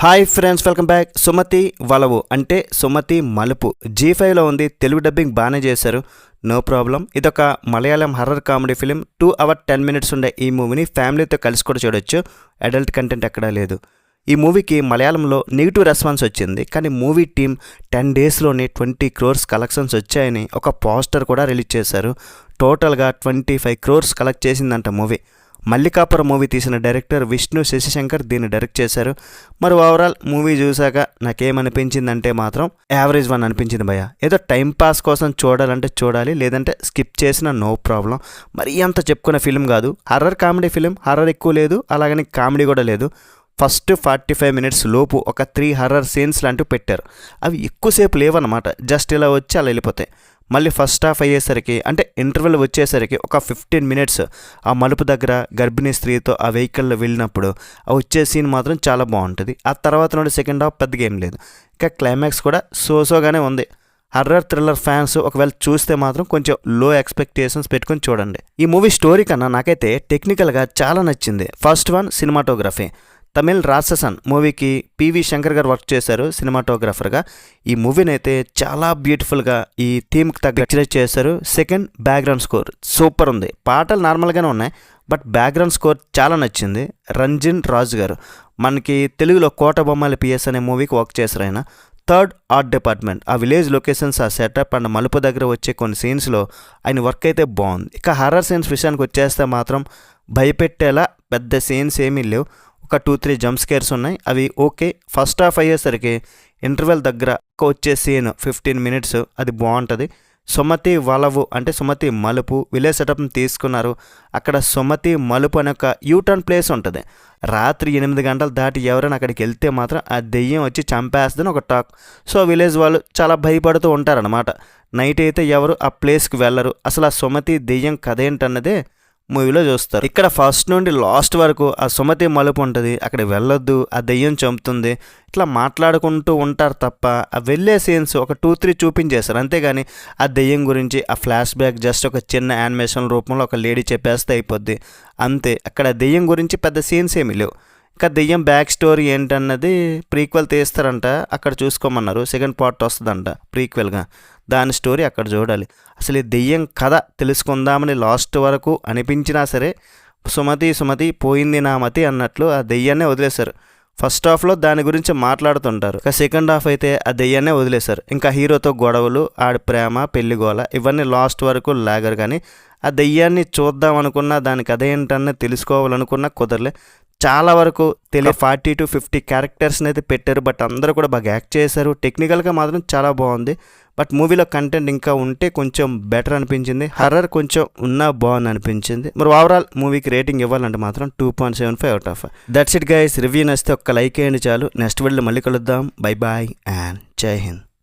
Hi friends, welcome back. Sumati వలవు అంటే సుమతి మలుపు G5లో ఉంది. తెలుగు డబ్బింగ్ బాగానే చేశారు, నో ప్రాబ్లం. ఇదొక Malayalam horror comedy film. 2 hours 10 minutes ఉండే ఈ మూవీని ఫ్యామిలీతో కలిసి కూడా చూడొచ్చు. అడల్ట్ కంటెంట్ ఎక్కడా లేదు. ఈ మూవీకి మలయాళంలో నెగిటివ్ రెస్పాన్స్ వచ్చింది, కానీ మూవీ టీం 10 daysలోనే 20 crores కలెక్షన్స్ వచ్చాయని ఒక పోస్టర్ కూడా రిలీజ్ చేశారు. టోటల్గా 25 crores కలెక్ట్ చేసిందంట మూవీ. మల్లికాపురం మూవీ తీసిన డైరెక్టర్ విష్ణు శశిశంకర్ దీన్ని డైరెక్ట్ చేశారు. మరి ఓవరాల్ మూవీ చూశాక నాకేమనిపించిందంటే మాత్రం యావరేజ్ 1 అనిపించింది భయ్య. ఏదో టైంపాస్ కోసం చూడాలంటే చూడాలి, లేదంటే స్కిప్ చేసిన నో ప్రాబ్లం. మరీ అంత చెప్పుకునే ఫిలిం కాదు. Horror comedy film. హర్రర్ ఎక్కువ లేదు, అలాగని కామెడీ కూడా లేదు. ఫస్ట్ 45 minutes లోపు ఒక 3 హర్రర్ సీన్స్ లాంటివి పెట్టారు. అవి ఎక్కువసేపు లేవన్నమాట, జస్ట్ ఇలా వచ్చి అలా వెళ్ళిపోతాయి. మళ్ళీ ఫస్ట్ హాఫ్ అయ్యేసరికి అంటే ఇంటర్వెల్ వచ్చేసరికి ఒక 15 minutes ఆ మలుపు దగ్గర గర్భిణీ స్త్రీతో ఆ వెహికల్లో వెళ్ళినప్పుడు ఆ వచ్చే సీన్ మాత్రం చాలా బాగుంటుంది. ఆ తర్వాత నుండి సెకండ్ హాఫ్ పెద్దగా ఏం లేదు. ఇంకా క్లైమాక్స్ కూడా సోగానే ఉంది. హర్రర్ థ్రిల్లర్ ఫ్యాన్స్ ఒకవేళ చూస్తే మాత్రం కొంచెం లో ఎక్స్పెక్టేషన్స్ పెట్టుకొని చూడండి. ఈ మూవీ స్టోరీ కన్నా నాకైతే టెక్నికల్గా చాలా నచ్చింది. First one cinematography. Tamil Ratsasan మూవీకి పివి శంకర్ గారు వర్క్ చేశారు సినిమాటోగ్రాఫర్గా. ఈ మూవీని అయితే చాలా బ్యూటిఫుల్గా ఈ థీమ్కి తగ్గ పిక్చరైజ్ చేశారు. సెకండ్ బ్యాక్గ్రౌండ్ స్కోర్ సూపర్ ఉంది. పాటలు నార్మల్గానే ఉన్నాయి, బట్ బ్యాక్గ్రౌండ్ స్కోర్ చాలా నచ్చింది. రంజిన్ రాజు గారు మనకి తెలుగులో కోట బొమ్మల పిఎస్ అనే మూవీకి వర్క్ చేశారు ఆయన. Third art department. ఆ విలేజ్ లొకేషన్స్, ఆ సెటప్ అండ్ మలుపు దగ్గర వచ్చే కొన్ని సీన్స్లో ఆయన వర్క్ అయితే బాగుంది. ఇక హర్రర్ సీన్స్ విషయానికి వచ్చేస్తే మాత్రం భయపెట్టేలా పెద్ద సీన్స్ ఏమీ లేవు. ఒక 2-3 జంప్ స్కేర్స్ ఉన్నాయి, అవి ఓకే. ఫస్ట్ హాఫ్ అయ్యేసరికి ఇంటర్వెల్ దగ్గర వచ్చే సీన్ 15 minutes అది బాగుంటుంది. సుమతి వలవు అంటే సుమతి మలుపు విలేజ్ సెటప్ని తీసుకున్నారు. అక్కడ సుమతి మలుపు అనే ఒక యూటర్న్ ప్లేస్ ఉంటుంది. రాత్రి 8 గంటలు దాటి ఎవరైనా అక్కడికి వెళ్తే మాత్రం ఆ దెయ్యం వచ్చి చంపేస్తుందని ఒక టాక్. సో విలేజ్ వాళ్ళు చాలా భయపడుతూ ఉంటారనమాట. నైట్ అయితే ఎవరు ఆ ప్లేస్కి వెళ్ళరు. అసలు ఆ సుమతి దెయ్యం కథ ఏంటన్నదే మూవీలో చూస్తారు. ఇక్కడ ఫస్ట్ నుండి లాస్ట్ వరకు ఆ సుమతి మలుపు ఉంటుంది, అక్కడ వెళ్ళొద్దు, ఆ దెయ్యం చంపుతుంది, ఇట్లా మాట్లాడుకుంటూ ఉంటారు తప్ప ఆ వెళ్ళే సీన్స్ ఒక 2-3 చూపించేశారు. అంతేగాని ఆ దెయ్యం గురించి ఆ ఫ్లాష్ బ్యాక్ జస్ట్ ఒక చిన్న యానిమేషన్ రూపంలో ఒక లేడీ చెప్పేస్తే అయిపోద్ది అంతే. అక్కడ దెయ్యం గురించి పెద్ద సీన్స్ ఏమీ లేవు. ఇంకా దెయ్యం బ్యాక్ స్టోరీ ఏంటన్నది ప్రీక్వెల్ తీస్తారంట, అక్కడ చూసుకోమన్నారు. సెకండ్ పార్ట్ వస్తుందంట ప్రీక్వెల్గా, దాని స్టోరీ అక్కడ చూడాలి. అసలు ఈ దెయ్యం కథ తెలుసుకుందామని లాస్ట్ వరకు అనిపించినా సరే సుమతి పోయింది నా మతి అన్నట్లు ఆ దెయ్యాన్నే వదిలేశారు. ఫస్ట్ హాఫ్లో దాని గురించి మాట్లాడుతుంటారు, ఇక సెకండ్ హాఫ్ అయితే ఆ దెయ్యాన్నే వదిలేశారు. ఇంకా హీరోతో గొడవలు, ఆడి ప్రేమ, పెళ్లి గోల ఇవన్నీ లాస్ట్ వరకు లాగరు. కానీ ఆ దెయ్యాన్ని చూద్దాం అనుకున్నా, దాని కథ ఏంటన్నా తెలుసుకోవాలనుకున్నా కుదరలే. చాలా వరకు 40 to 50 క్యారెక్టర్స్ని అయితే పెట్టారు, బట్ అందరూ కూడా బాగా యాక్ట్ చేశారు. టెక్నికల్గా మాత్రం చాలా బాగుంది, బట్ మూవీలో కంటెంట్ ఇంకా ఉంటే కొంచెం బెటర్ అనిపించింది. హర్రర్ కొంచెం ఉన్నా బాగుంది అనిపించింది. మరి ఓవరాల్ మూవీకి రేటింగ్ ఇవ్వాలంటే మాత్రం 2.75 out of 5. That's it guys. Review నచ్చితే ఒక్క లైక్ వేయండి చాలు. నెక్స్ట్ వీడియోలో మళ్ళీ కలుద్దాం. బై బాయ్ అండ్ జై హింద్.